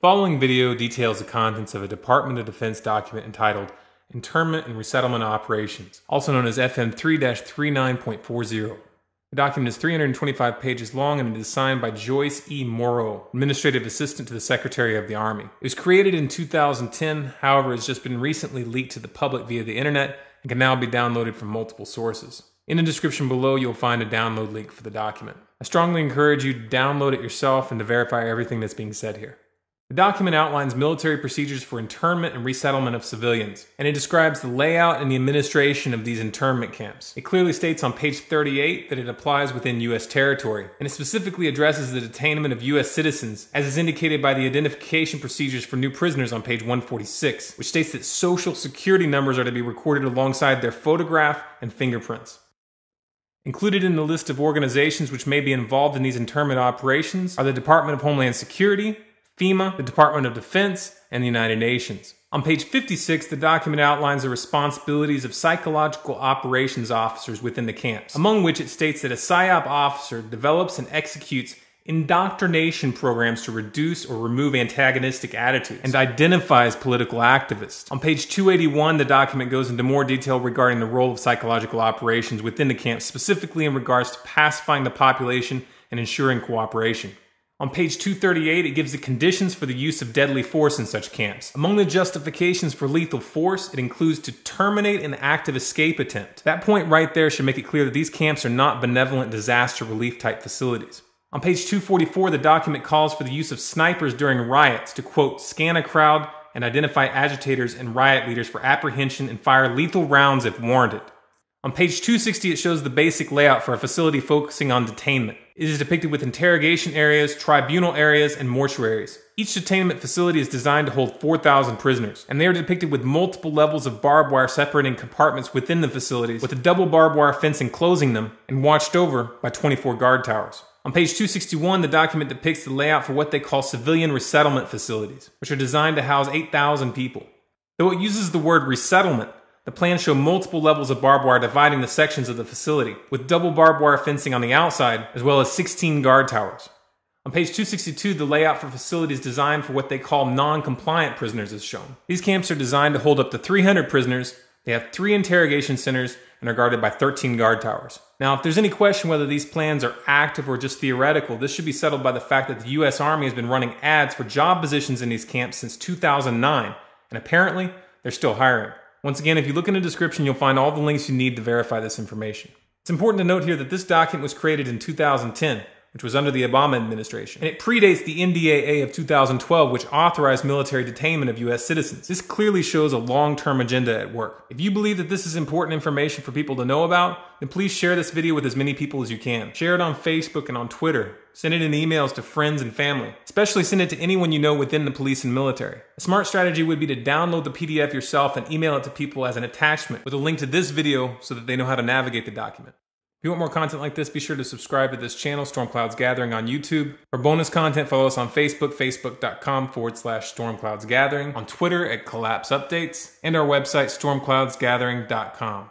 Following video details the contents of a Department of Defense document entitled Internment and Resettlement Operations, also known as FM 3-39.40. The document is 325 pages long and it is signed by Joyce E. Morrow, Administrative Assistant to the Secretary of the Army. It was created in 2010, however, has just been recently leaked to the public via the internet and can now be downloaded from multiple sources. In the description below, you'll find a download link for the document. I strongly encourage you to download it yourself and to verify everything that's being said here. The document outlines military procedures for internment and resettlement of civilians, and it describes the layout and the administration of these internment camps. It clearly states on page 38 that it applies within U.S. territory, and it specifically addresses the detainment of U.S. citizens, as is indicated by the identification procedures for new prisoners on page 146, which states that social security numbers are to be recorded alongside their photograph and fingerprints. Included in the list of organizations which may be involved in these internment operations are the Department of Homeland Security, FEMA, the Department of Defense, and the United Nations. On page 56, the document outlines the responsibilities of psychological operations officers within the camps, among which it states that a PSYOP officer develops and executes indoctrination programs to reduce or remove antagonistic attitudes and identifies political activists. On page 281, the document goes into more detail regarding the role of psychological operations within the camps, specifically in regards to pacifying the population and ensuring cooperation. On page 238, it gives the conditions for the use of deadly force in such camps. Among the justifications for lethal force, it includes to terminate an active escape attempt. That point right there should make it clear that these camps are not benevolent disaster relief type facilities. On page 244, the document calls for the use of snipers during riots to, quote, scan a crowd and identify agitators and riot leaders for apprehension and fire lethal rounds if warranted. On page 260, it shows the basic layout for a facility focusing on detainment. It is depicted with interrogation areas, tribunal areas, and mortuaries. Each detainment facility is designed to hold 4,000 prisoners, and they are depicted with multiple levels of barbed wire separating compartments within the facilities, with a double barbed wire fence enclosing them, and watched over by 24 guard towers. On page 261, the document depicts the layout for what they call civilian resettlement facilities, which are designed to house 8,000 people. Though it uses the word resettlement, the plans show multiple levels of barbed wire dividing the sections of the facility, with double barbed wire fencing on the outside, as well as 16 guard towers. On page 262, the layout for facilities designed for what they call non-compliant prisoners is shown. These camps are designed to hold up to 300 prisoners, they have 3 interrogation centers, and are guarded by 13 guard towers. Now, if there's any question whether these plans are active or just theoretical, this should be settled by the fact that the U.S. Army has been running ads for job positions in these camps since 2009, and apparently, they're still hiring. Once again, if you look in the description, you'll find all the links you need to verify this information. It's important to note here that this document was created in 2010, which was under the Obama administration, and it predates the NDAA of 2012, which authorized military detainment of U.S. citizens. This clearly shows a long-term agenda at work. If you believe that this is important information for people to know about, then please share this video with as many people as you can. Share it on Facebook and on Twitter. Send it in emails to friends and family. Especially send it to anyone you know within the police and military. A smart strategy would be to download the PDF yourself and email it to people as an attachment with a link to this video so that they know how to navigate the document. If you want more content like this, be sure to subscribe to this channel, Storm Clouds Gathering on YouTube. For bonus content, follow us on Facebook, facebook.com/Storm Clouds Gathering, on Twitter at Collapse Updates, and our website, stormcloudsgathering.com.